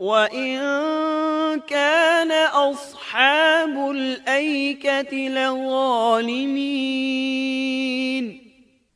وَإِن كَانَ أَصْحَابُ الْأَيْكَةِ لَظَالِمِينَ،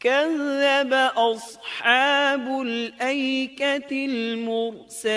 كَذَّبَ أَصْحَابُ الْأَيْكَةِ الْمُرْسَلِينَ،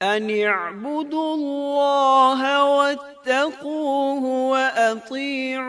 أَنِ اعْبُدُوا اللَّهَ وَاتَّقُوهُ وَأَطِيعُونِ،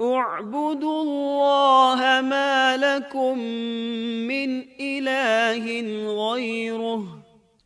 اعْبُدُوا اللَّهَ مَا لَكُم مِّنْ إِلَٰهٍ غَيْرُهُ،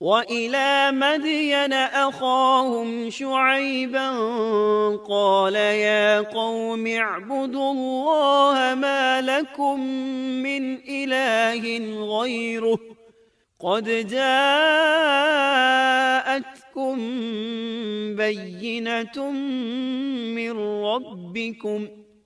وَإِلَى مَدْيَنَ أَخَاهُمْ شُعَيْبًا قَالَ يَا قَوْمِ اعْبُدُوا اللَّهَ مَا لَكُم مِّنْ إِلَٰهٍ غَيْرُهُ قَدْ جَاءَتْكُم بَيِّنَةٌ مِّن رَّبِّكُمْ،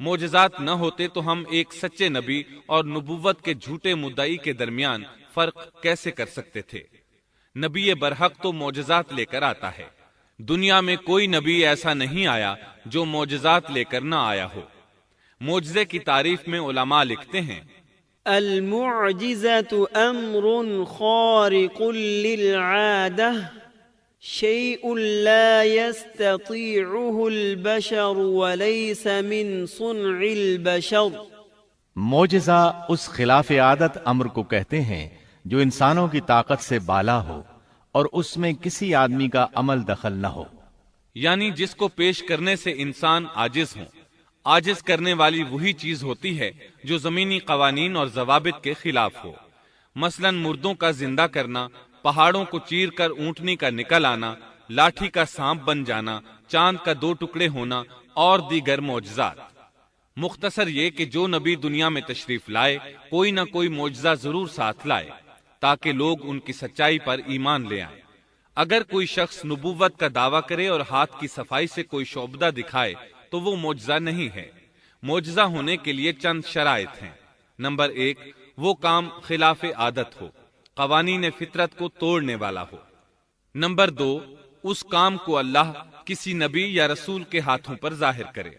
معجزات نہ ہوتے تو ہم ایک سچے نبی اور نبوت کے جھوٹے مدعی کے درمیان فرق کیسے کر سکتے تھے؟ نبی برحق تو معجزات لے کر آتا ہے، دنیا میں کوئی نبی ایسا نہیں آیا جو معجزات لے کر نہ آیا ہو۔ معجزے کی تعریف میں علماء لکھتے ہیں، المعجزة أمر خارق للعادة شيء لا يستطيعه البشر وليس من صنع البشر۔ معجزہ اس خلاف عادت امر کو کہتے ہیں جو انسانوں کی طاقت سے بالا ہو اور اس میں کسی آدمی کا عمل دخل نہ ہو، یعنی جس کو پیش کرنے سے انسان عاجز ہوں۔ عاجز کرنے والی وہی چیز ہوتی ہے جو زمینی قوانین اور ضوابط کے خلاف ہو، مثلا مردوں کا زندہ کرنا، پہاڑوں کو چیر کر اونٹنی کا نکل آنا، لاٹھی کا سانپ بن جانا، چاند کا 2 ٹکڑے ہونا اور دیگر معجزات۔ مختصر یہ کہ جو نبی دنیا میں تشریف لائے کوئی نہ کوئی معجزہ ضرور ساتھ لائے تاکہ لوگ ان کی سچائی پر ایمان لے آئیں۔ اگر کوئی شخص نبوت کا دعویٰ کرے اور ہاتھ کی صفائی سے کوئی شعبدہ دکھائے تو وہ معجزہ نہیں ہے۔ معجزہ ہونے کے لیے چند شرائط ہیں۔ نمبر 1، وہ کام خلاف عادت ہو، قوانین فطرت کو توڑنے والا ہو۔ نمبر 2، اس کام کو اللہ کسی نبی یا رسول کے ہاتھوں پر ظاہر کرے۔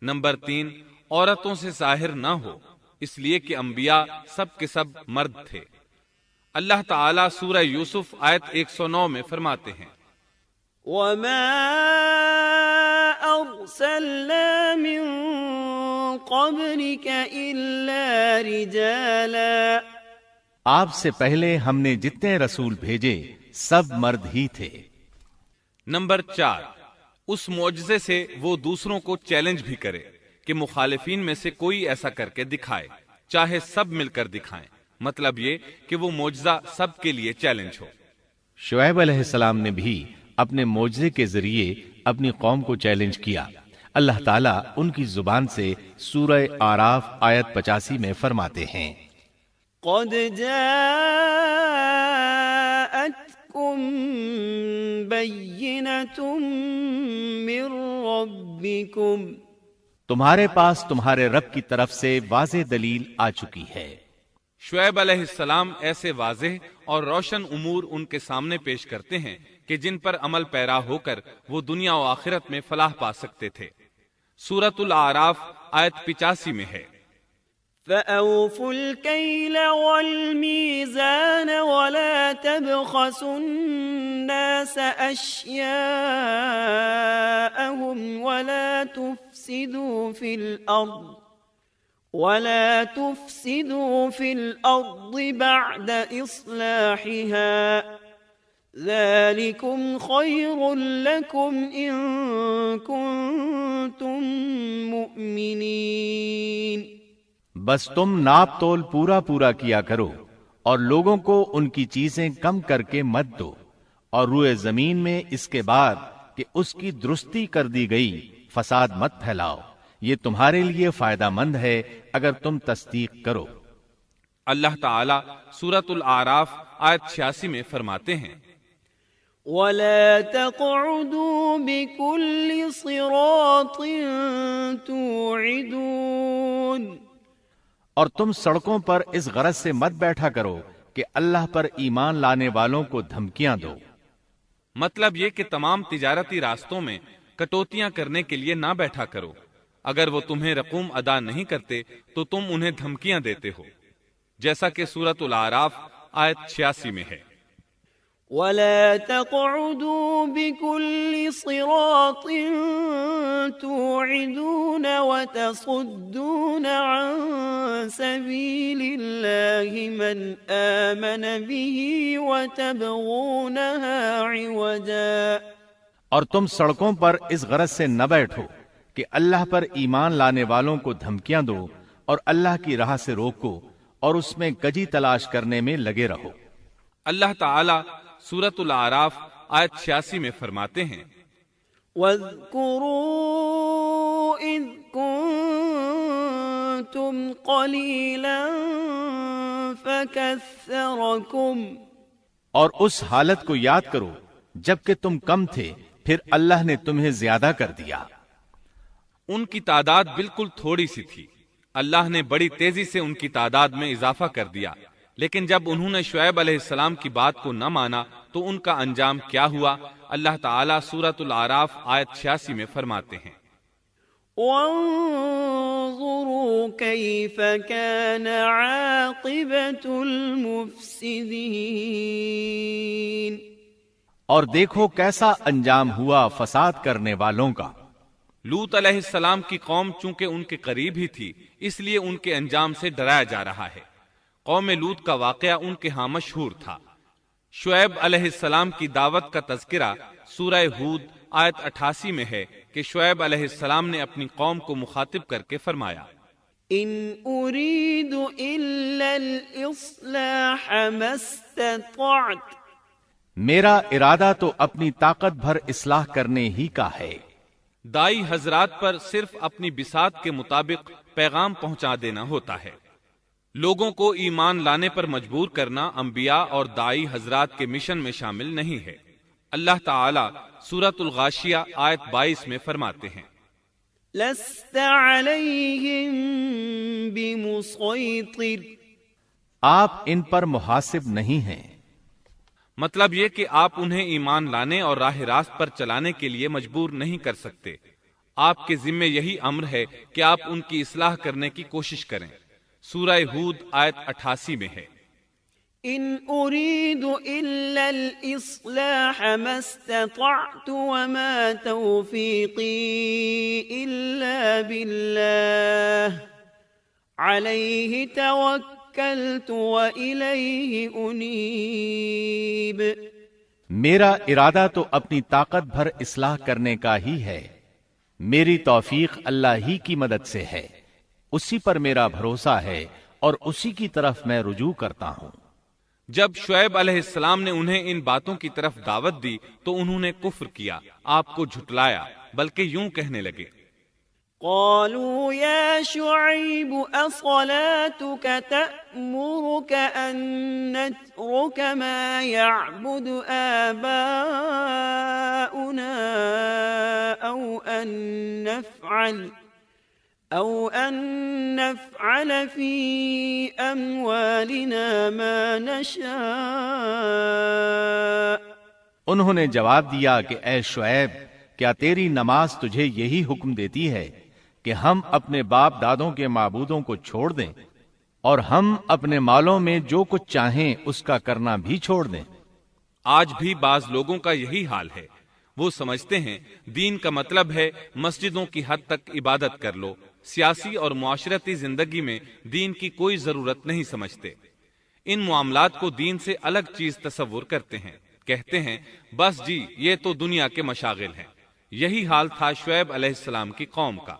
نمبر 3، عورتوں سے ظاہر نہ ہو، اس لیے کہ انبیاء سب کے سب مرد تھے۔ اللہ تعالیٰ سورہ یوسف آیت 109 میں فرماتے ہیں، وَمَا أَرْسَلْنَا مِن قَبْلِكَ إِلَّا رِجَالًا۔ آپ سے پہلے ہم نے جتنے رسول بھیجے سب مرد ہی تھے۔ نمبر 4، اس معجزے سے وہ دوسروں کو چیلنج بھی کرے کہ مخالفین میں سے کوئی ایسا کر کے دکھائے، چاہے سب مل کر دکھائیں، مطلب یہ کہ وہ معجزہ سب کے لیے چیلنج ہو۔ شعیب علیہ السلام نے بھی اپنے معجزے کے ذریعے اپنی قوم کو چیلنج کیا۔ اللہ تعالیٰ ان کی زبان سے سورہ آراف آیت 85 میں فرماتے ہیں، قد جاءتكم بينة من ربكم، تمہارے پاس تمہارے رب کی طرف سے واضح دلیل آ چکی ہے۔ شعیب علیہ السلام ایسے واضح اور روشن امور ان کے سامنے پیش کرتے ہیں کہ جن پر عمل پیرا ہو کر وہ دنیا و آخرت میں فلاح پا سکتے تھے۔ سورۃ الاعراف آیت 85 میں ہے، فَأَوْفُوا الْكَيْلَ وَالْمِيزَانَ وَلَا تَبْخَسُوا النَّاسَ أَشْيَاءَهُمْ وَلَا تُفْسِدُوا فِي الْأَرْضِ بَعْدَ إِصْلَاحِهَا ذَلِكُمْ خَيْرٌ لَكُمْ إِن كُنتُم مُؤْمِنِينَ۔ بس تم ناپ تول پورا کیا کرو اور لوگوں کو ان کی چیزیں کم کر کے مت دو، اور روئے زمین میں اس کے بعد کہ اس کی درستی کر دی گئی فساد مت پھیلاؤ، یہ تمہارے لیے فائدہ مند ہے اگر تم تصدیق کرو۔ اللہ تعالیٰ سورۃ الاعراف آیت 86 میں فرماتے ہیں، وَلَا تَقْعُدُوا بِكُلِّ صِرَاطٍ تُوعِدُونَ، اور تم سڑکوں پر اس غرض سے مت بیٹھا کرو کہ اللہ پر ایمان لانے والوں کو دھمکیاں دو۔ مطلب یہ کہ تمام تجارتی راستوں میں کٹوتیاں کرنے کے لیے نہ بیٹھا کرو، اگر وہ تمہیں رقوم ادا نہیں کرتے تو تم انہیں دھمکیاں دیتے ہو، جیسا کہ سورۃ الاعراف آیت 86 میں ہے، وَلَا تَقْعُدُوا بِكُلِّ صِرَاطٍ تُوعِدُونَ وَتَصُدُّونَ عَن سَبِيلِ اللَّهِ مَنْ آمَنَ بِهِ وَتَبْغُونَهَا عِوَجًا، اور تم سڑکوں پر اس غرض سے نہ بیٹھو کہ اللہ پر ایمان لانے والوں کو دھمکیاں دو اور اللہ کی راہ سے روکو اور اس میں کجی تلاش کرنے میں لگے رہو۔ اللہ تعالیٰ سورۃ الاعراف آیت 86 میں فرماتے ہیں، وَاذْكُرُوا إِذْ كُنتُمْ قَلِيلًا فَكَثَّرَكُمْ، اور اس حالت کو یاد کرو جبکہ تم کم تھے پھر اللہ نے تمہیں زیادہ کر دیا۔ ان کی تعداد بالکل تھوڑی سی تھی، اللہ نے بڑی تیزی سے ان کی تعداد میں اضافہ کر دیا، لیکن جب انہوں نے شعیب علیہ السلام کی بات کو نہ مانا تو ان کا انجام کیا ہوا؟ اللہ تعالیٰ سورۃ الاعراف آیت 86 میں فرماتے ہیں، وانظروا كيف كان عاقبة المفسدين، اور دیکھو کیسا انجام ہوا فساد کرنے والوں کا۔ لوط علیہ السلام کی قوم چونکہ ان کے قریب ہی تھی، اس لیے ان کے انجام سے ڈرایا جا رہا ہے۔ قوم لوط کا واقعہ ان کے ہاں مشہور تھا۔ شعیب علیہ السلام کی دعوت کا تذکرہ سورہ ہود آیت 88 میں ہے کہ شعیب علیہ السلام نے اپنی قوم کو مخاطب کر کے فرمایا، ان اريد الا الاصلاح ما استطعت، میرا ارادہ تو اپنی طاقت بھر اصلاح کرنے ہی کا ہے۔ دائی حضرات پر صرف اپنی بساط کے مطابق پیغام پہنچا دینا ہوتا ہے۔ لوگوں کو ایمان لانے پر مجبور کرنا انبیاء اور دائی حضرات کے مشن میں شامل نہیں ہے۔ اللہ تعالیٰ سورۃ الغاشیہ آیت 22 میں فرماتے ہیں، لست عليهم بمسيطر، آپ ان پر محاسب نہیں ہیں۔ مطلب یہ کہ آپ انہیں ایمان لانے اور راہ راست پر چلانے کے لیے مجبور نہیں کر سکتے۔ آپ کے ذمے یہی امر ہے کہ آپ ان کی اصلاح کرنے کی کوشش کریں۔ سورہ ہود آیت 88 میں ہے، ان اريد الا الاصلاح ما استطعت وما توفيقي الا بالله عليه توكلت واليه انيب، میرا ارادہ تو اپنی طاقت بھر اصلاح کرنے کا ہی ہے، میری توفیق اللہ ہی کی مدد سے ہے، اسی پر میرا بھروسہ ہے اور اسی کی طرف میں رجوع کرتا ہوں۔ جب شعیب علیہ السلام نے انہیں ان باتوں کی طرف دعوت دی تو انہوں نے کفر کیا، آپ کو جھٹلایا، بلکہ یوں کہنے لگے، قالوا يا شعيب أصلاتك تأمرك أن نترك ما يعبد آباؤنا أو أن نفعل في أموالنا ما نشاء۔ انہوں نے جواب دیا کہ اے شعیب، کیا تیری نماز تجھے یہی حکم دیتی ہے کہ ہم اپنے باپ دادوں کے معبودوں کو چھوڑ دیں اور ہم اپنے مالوں میں جو کچھ چاہیں اس کا کرنا بھی چھوڑ دیں؟ آج بھی بعض لوگوں کا یہی حال ہے۔ وہ سمجھتے ہیں دین کا مطلب ہے مسجدوں کی حد تک عبادت کر لو، سیاسی اور معاشرتی زندگی میں دین کی کوئی ضرورت نہیں سمجھتے۔ ان معاملات کو دین سے الگ چیز تصور کرتے ہیں، کہتے ہیں بس جی یہ تو دنیا کے مشاغل ہیں۔ یہی حال تھا شعیب علیہ السلام کی قوم کا۔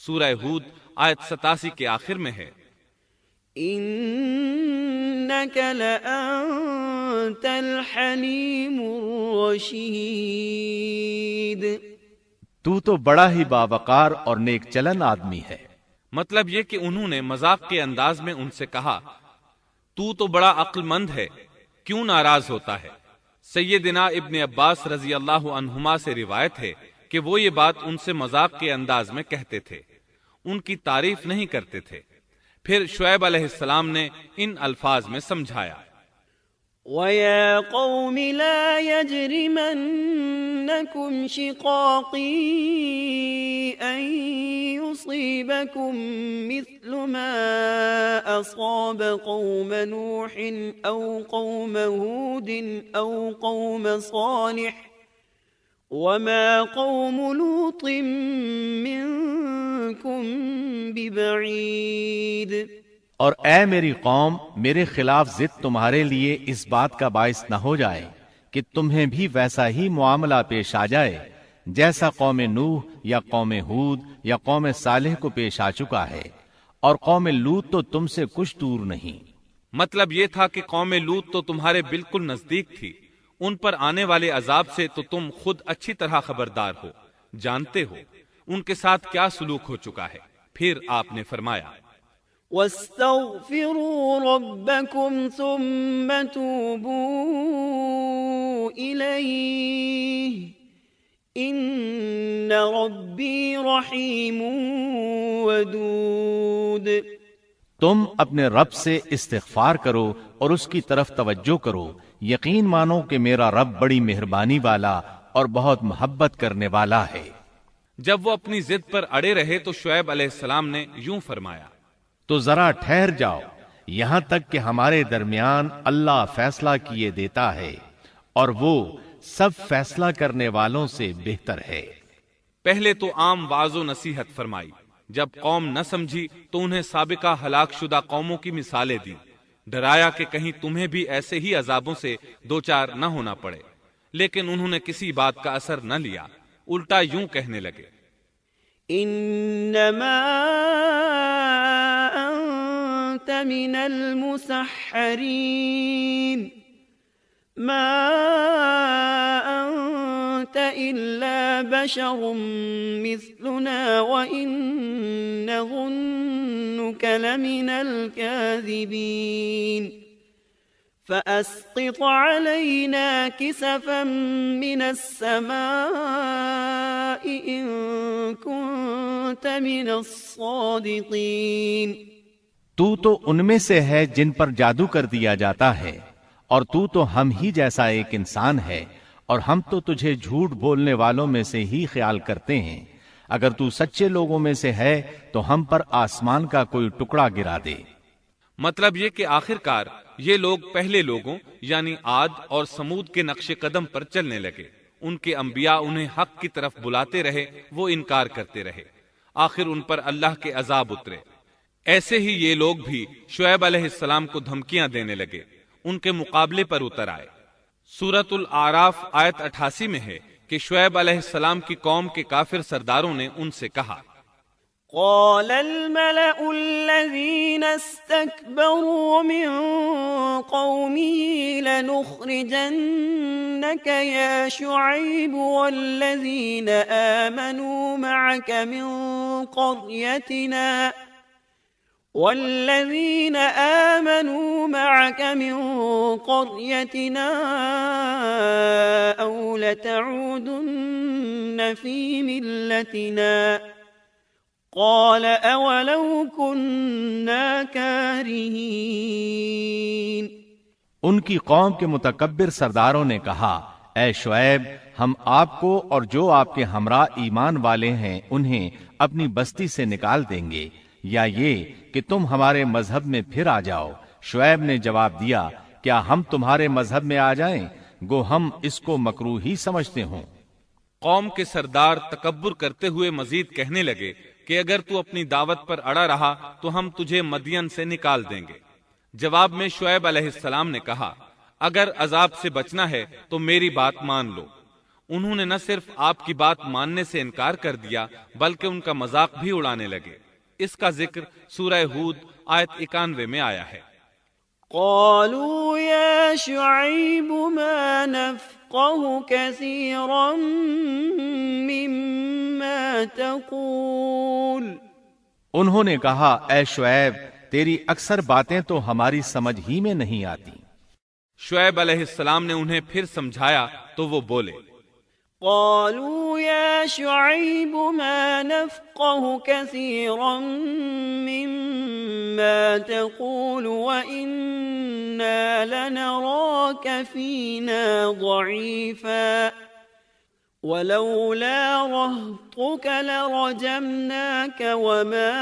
سورہ ہود آیت 87 کے آخر میں ہے، إنك لأنت الحليم الرشيد، تو تو بڑا ہی باوقار اور نیک چلن آدمی ہے۔ مطلب یہ کہ انہوں نے مذاق کے انداز میں ان سے کہا، تو تو بڑا عقل مند ہے، کیوں ناراض ہوتا ہے؟ سیدنا ابن عباس رضی اللہ عنہما سے روایت ہے کہ وہ یہ بات ان سے مذاق کے انداز میں کہتے تھے، ان کی تعریف نہیں کرتے تھے۔ پھر شعیب علیہ السلام نے ان الفاظ میں سمجھایا، وَيَا قَوْمِ لَا يَجْرِمَنَّكُمْ شِقَاقِي أَن يُصِيبَكُم مِّثْلُ مَا أَصَابَ قَوْمَ نُوحٍ أَوْ قَوْمَ هُودٍ أَوْ قَوْمَ صَالِحٍ وَمَا قَوْمُ لُوطٍ مِّنكُم بِبَعِيدٍ۔ اور اے میری قوم، میرے خلاف ضد تمہارے لیے اس بات کا باعث نہ ہو جائے کہ تمہیں بھی ویسا ہی معاملہ پیش آ جائے جیسا قوم نوح یا قوم ہود یا قوم صالح کو پیش آ چکا ہے، اور قوم لوط تو تم سے کچھ دور نہیں۔ مطلب یہ تھا کہ قوم لوط تو تمہارے بالکل نزدیک تھی، ان پر آنے والے عذاب سے تو تم خود اچھی طرح خبردار ہو، جانتے ہو ان کے ساتھ کیا سلوک ہو چکا ہے۔ پھر آپ نے فرمایا، وَاسْتَغْفِرُوا رَبَّكُمْ ثُمَّ تُوبُوا إِلَيْهِ ان ربی رحیم ودود۔ تم اپنے رب سے استغفار کرو اور اس کی طرف توجہ کرو، یقین مانو کہ میرا رب بڑی مہربانی والا اور بہت محبت کرنے والا ہے۔ جب وہ اپنی ضد پر اڑے رہے تو شعیب علیہ السلام نے یوں فرمایا، تو ذرا ٹھہر جاؤ یہاں تک کہ ہمارے درمیان اللہ فیصلہ کیے دیتا ہے، اور وہ سب فیصلہ کرنے والوں سے بہتر ہے۔ پہلے تو عام واعظ و نصیحت فرمائی، جب قوم نہ سمجھی تو انہیں سابقہ ہلاک شدہ قوموں کی مثالیں دی، ڈرایا کہ کہیں تمہیں بھی ایسے ہی عذابوں سے دوچار نہ ہونا پڑے، لیکن انہوں نے کسی بات کا اثر نہ لیا، الٹا یوں کہنے لگے، انما انت من المسحرین ما انت الا بشر مثلنا وان نظنك لمن الكاذبین فأسقط علينا كسفا من السماء إن كنت من الصادقين۔ تو ان میں سے ہے جن پر جادو کر دیا جاتا ہے، اور تو ہم ہی جیسا ایک انسان ہے، اور ہم تو تجھے جھوٹ بولنے والوں میں سے ہی خیال کرتے ہیں۔ اگر تو سچے لوگوں میں سے ہے تو ہم پر آسمان کا کوئی ٹکڑا گرا دے۔ مطلب یہ کہ آخرکار یہ لوگ پہلے لوگوں یعنی عاد اور سمود کے نقش قدم پر چلنے لگے، ان کے انبیاء انہیں حق کی طرف بلاتے رہے، وہ انکار کرتے رہے، آخر ان پر اللہ کے عذاب اترے۔ ایسے ہی یہ لوگ بھی شعیب علیہ السلام کو دھمکیاں دینے لگے، ان کے مقابلے پر اتر آئے۔ سورۃ الاعراف آیت 88 میں ہے کہ شعیب علیہ السلام کی قوم کے کافر سرداروں نے ان سے کہا، قال الملأ الذين استكبروا من قومه لنخرجنك يا شعيب والذين آمنوا معك من قريتنا أو لتعودن في ملتنا قال اولو كنا كارهين۔ ان کی قوم کے متکبر سرداروں نے کہا، اے شعیب، ہم آپ کو اور جو آپ کے ہمراہ ایمان والے ہیں انہیں اپنی بستی سے نکال دیں گے، یا یہ کہ تم ہمارے مذہب میں پھر آ جاؤ۔ شعیب نے جواب دیا، کیا ہم تمہارے مذہب میں آ جائیں؟ گو ہم اس کو مکروہ ہی سمجھتے ہوں۔ قوم کے سردار تکبر کرتے ہوئے مزید کہنے لگے کہ اگر تو اپنی دعوت پر اڑا رہا تو ہم تجھے مدین سے نکال دیں گے۔ جواب میں شعیب علیہ السلام نے کہا، اگر عذاب سے بچنا ہے تو میری بات مان لو۔ انہوں نے نہ صرف آپ کی بات ماننے سے انکار کر دیا بلکہ ان کا مذاق بھی اڑانے لگے۔ اس کا ذکر سورہ ہود آیت 91 میں آیا ہے۔ قالوا يا شعيب ما نفقه كثيرا مما تقول۔ انہوں نے کہا، اے شعیب، تیری اکثر باتیں تو ہماری سمجھ ہی میں نہیں آتی۔ شعیب علیہ السلام نے انہیں پھر سمجھایا تو وہ بولے، قالوا يا شعيب ما نفقه كثيرا مما تقول وإنا لنراك فينا ضعيفا ولولا رهطك لرجمناك وما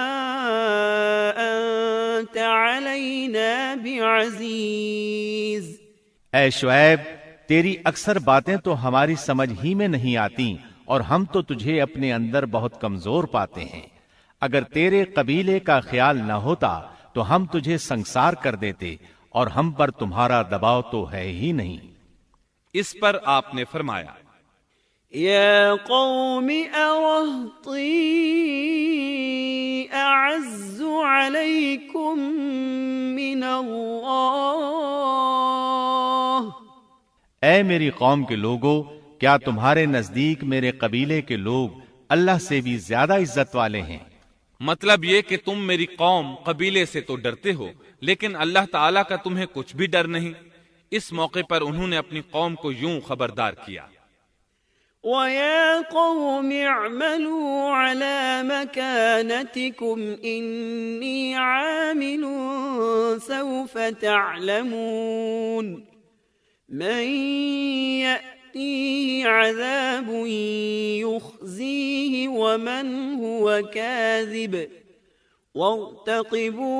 أنت علينا بعزيز۔ اے شعیب، تیری اکثر باتیں تو ہماری سمجھ ہی میں نہیں آتی، اور ہم تو تجھے اپنے اندر بہت کمزور پاتے ہیں۔ اگر تیرے قبیلے کا خیال نہ ہوتا تو ہم تجھے سنسار کر دیتے، اور ہم پر تمہارا دباؤ تو ہے ہی نہیں۔ اس پر آپ نے فرمایا، یا قوم ارہطی اعز علیکم من اللہ۔ اے میری قوم کے لوگو، کیا تمہارے نزدیک میرے قبیلے کے لوگ اللہ سے بھی زیادہ عزت والے ہیں؟ مطلب یہ کہ تم میری قوم قبیلے سے تو ڈرتے ہو لیکن اللہ تعالیٰ کا تمہیں کچھ بھی ڈر نہیں۔ اس موقع پر انہوں نے اپنی قوم کو یوں خبردار کیا، وَيَا قَوْمِ اعْمَلُوا عَلَى مَكَانَتِكُمْ إِنِّي عَامِلٌ سَوْفَ تَعْلَمُونَ مَن يَأْتِيهِ عَذَابٌ يُخْزِيهِ وَمَنْ هُوَ كَاذِبٌ وَارْتَقِبُوا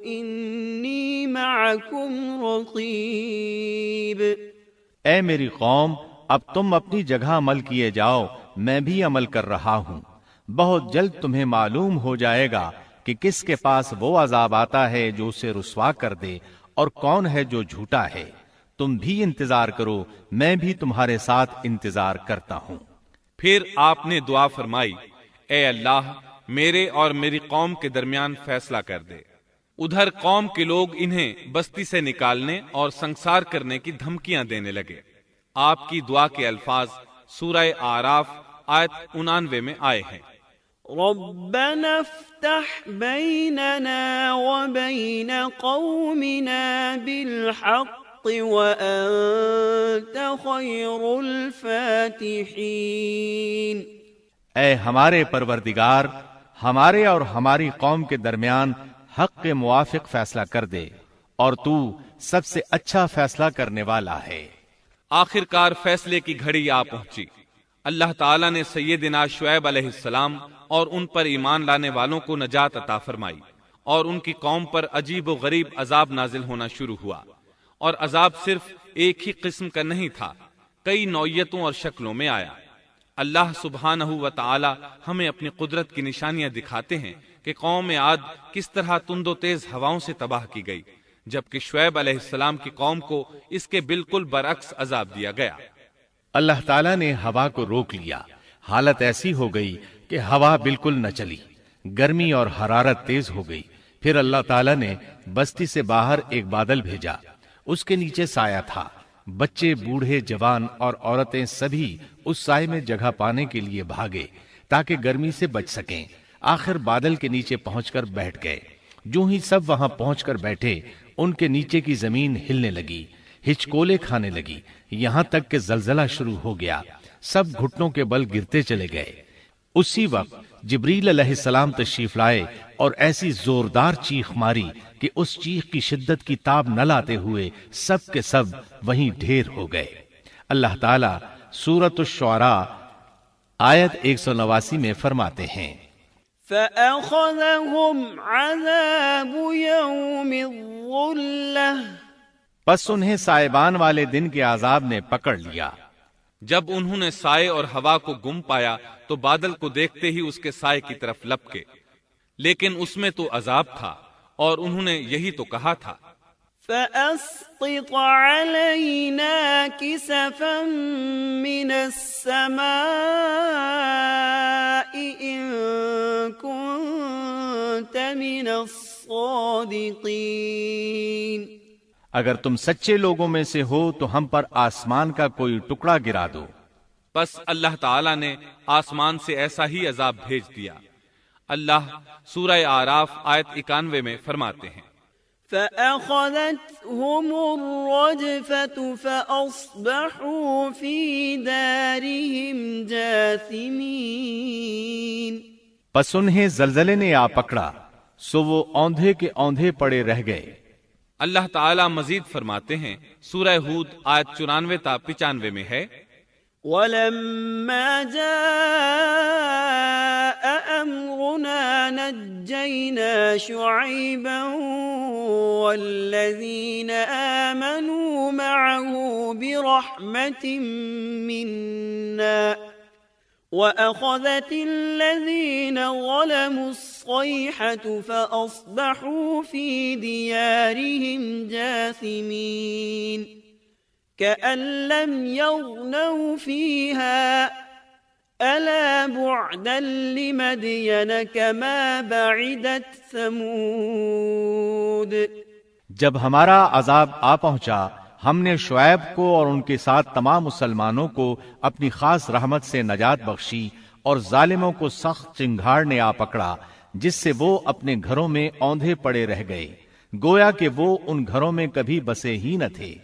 إِنِّي مَعَكُمْ رَقِيبٌ۔ اے میری قوم، اب تم اپنی جگہ عمل کیے جاؤ، میں بھی عمل کر رہا ہوں۔ بہت جلد تمہیں معلوم ہو جائے گا کہ کس کے پاس وہ عذاب آتا ہے جو اسے رسوا کر دے اور کون ہے جو جھوٹا ہے۔ تم بھی انتظار کرو، میں بھی تمہارے ساتھ انتظار کرتا ہوں۔ پھر آپ نے دعا فرمائی، اے اللہ میرے اور میری قوم کے درمیان فیصلہ کر دے۔ ادھر قوم کے لوگ انہیں بستی سے نکالنے اور سنسار کرنے کی دھمکیاں دینے لگے۔ آپ کی دعا کے الفاظ سورہ اعراف آیت 99 میں آئے ہیں۔ ربنا افتح بیننا وبین قومنا بالحق وانت خیر الفاتحین۔ اے ہمارے پروردگار، ہمارے اور ہماری قوم کے درمیان حق کے موافق فیصلہ کر دے، اور تو سب سے اچھا فیصلہ کرنے والا ہے۔ آخر کار فیصلے کی گھڑی آ پہنچی۔ اللہ تعالیٰ نے سیدنا شعیب علیہ السلام اور ان پر ایمان لانے والوں کو نجات عطا فرمائی، اور ان کی قوم پر عجیب و غریب عذاب نازل ہونا شروع ہوا، اور عذاب صرف ایک ہی قسم کا نہیں تھا، کئی نوعیتوں اور شکلوں میں آیا۔ اللہ سبحانہ و تعالی ہمیں اپنی قدرت کی نشانیاں دکھاتے ہیں کہ قوم عاد کس طرح تند و تیز ہواؤں سے تباہ کی گئی، جبکہ شعیب علیہ السلام کی قوم کو اس کے بالکل برعکس عذاب دیا گیا۔ اللہ تعالیٰ نے ہوا کو روک لیا، حالت ایسی ہو گئی کہ ہوا بالکل نہ چلی، گرمی اور حرارت تیز ہو گئی۔ پھر اللہ تعالیٰ نے بستی سے باہر ایک بادل بھیجا، اس کے نیچے سایہ تھا، بچے، بوڑھے، جوان اور عورتیں سبھی اس سائے میں جگہ پانے کے لیے بھاگے تاکہ گرمی سے بچ سکیں۔ آخر بادل کے نیچے پہنچ کر بیٹھ گئے۔ جو ہی سب وہاں پہنچ کر بیٹھے، ان کے نیچے کی زمین ہلنے لگی، ہچکولے کھانے لگی، یہاں تک کہ زلزلہ شروع ہو گیا۔ سب گھٹنوں کے بل گرتے چلے گئے۔ اسی وقت جبریل علیہ السلام تشریف لائے اور ایسی زوردار چیخ ماری کہ اس چیخ کی شدت کی تاب نہ لاتے ہوئے سب کے سب وہیں ڈھیر ہو گئے۔ اللہ تعالیٰ سورۃ الشعراء آیت 189 میں فرماتے ہیں، فَأَخَذَهُمْ عَذَابُ يَوْمِ الظُّلَّةِ، پس انہیں سائبان والے دن کے عذاب نے پکڑ لیا۔ جب انہوں نے سائے اور ہوا کو گم پایا تو بادل کو دیکھتے ہی اس کے سائے کی طرف لپکے، لیکن اس میں تو عذاب تھا، اور انہوں نے یہی تو کہا تھا، فَأَسْقِطْ عَلَيْنَا كِسَفًا مِّنَ السَّمَاءِ إِن كُنتَ مِنَ الصَّادِقِينَ۔ اگر تم سچے لوگوں میں سے ہو تو ہم پر آسمان کا کوئی ٹکڑا گرا دو۔ بس اللہ تعالیٰ نے آسمان سے ایسا ہی عذاب بھیج دیا۔ اللہ سورہ اعراف آیت 91 میں فرماتے ہیں، فَأَخَذَتْهُمُ الرَّجْفَةُ فَأَصْبَحُوا فِي دَارِهِمْ جَاثِمِينَ۔ پس انہیں زلزلے نے آ پکڑا، سو وہ اوندھے کے اوندھے پڑے رہ گئے۔ اللہ تعالیٰ مزید فرماتے ہیں، سورہ ہود آیت 94 تا 95 میں ہے، وَلَمَّا جَاءَ أَمْرُنَا نَجَّيْنَا شُعَيْبًا وَالَّذِينَ آمَنُوا مَعَهُ بِرَحْمَةٍ مِّنَّا وَأَخَذَتِ الَّذِينَ ظَلَمُوا الصَّيْحَةُ فَأَصْبَحُوا فِي دِيَارِهِمْ جَاثِمِينَ كَأَن لَّمْ يَغْنَوْا فِيهَا أَلَا بُعْدًا لِّمَدْيَنَ كَمَا بَعِدَتْ ثَمُودُ۔ جب ہمارا عذاب آ پہنچا، ہم نے شعیب کو اور ان کے ساتھ تمام مسلمانوں کو اپنی خاص رحمت سے نجات بخشی، اور ظالموں کو سخت چنگھاڑ نے آ پکڑا جس سے وہ اپنے گھروں میں اوندھے پڑے رہ گئے، گویا کہ وہ ان گھروں میں کبھی بسے ہی نہ تھے۔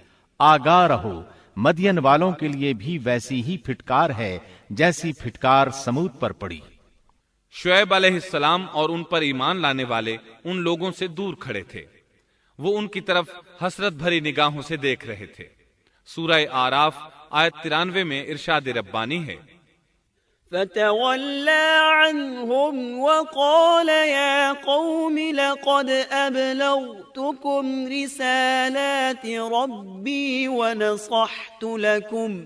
آگاہ رہو، مدین والوں کے لیے بھی ویسی ہی پھٹکار ہے جیسی پھٹکار سمود پر پڑی۔ شعیب علیہ السلام اور ان پر ایمان لانے والے ان لوگوں سے دور کھڑے تھے، وہ ان کی طرف حسرت بھری نگاہوں سے دیکھ رہے تھے۔ سورہ آراف آیت 93 میں ارشاد ربانی ہے، فتولى عنهم وقال يا قوم لقد أبلغتكم رسالات ربي ونصحت لكم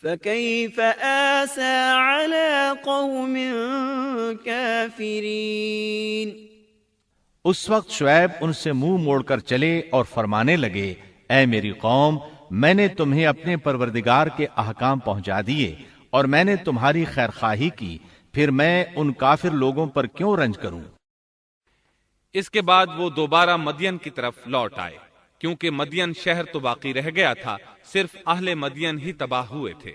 فكيف آسى على قوم كافرين۔ اس وقت شعیب ان سے منہ موڑ کر چلے اور فرمانے لگے، اے میری قوم، میں نے تمہیں اپنے پروردگار کے احکام پہنچا دیے اور میں نے تمہاری خیر خواہی کی، پھر میں ان کافر لوگوں پر کیوں رنج کروں؟ اس کے بعد وہ دوبارہ مدین کی طرف لوٹ آئے، کیونکہ مدین شہر تو باقی رہ گیا تھا، صرف اہل مدین ہی تباہ ہوئے تھے۔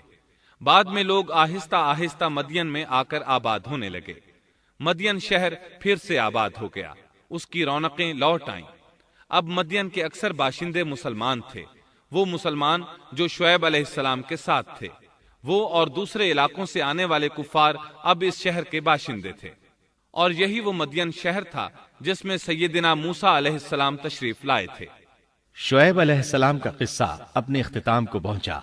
بعد میں لوگ آہستہ آہستہ مدین میں آ کر آباد ہونے لگے۔ مدین شہر پھر سے آباد ہو گیا، اس کی رونقیں لوٹ آئیں۔ اب مدین کے اکثر باشندے مسلمان تھے، وہ مسلمان جو شعیب علیہ السلام کے ساتھ تھے۔ وہ اور دوسرے علاقوں سے آنے والے کفار اب اس شہر کے باشندے تھے، اور یہی وہ مدین شہر تھا جس میں سیدنا موسیٰ علیہ السلام تشریف لائے تھے۔ شعیب علیہ السلام کا قصہ اپنے اختتام کو پہنچا۔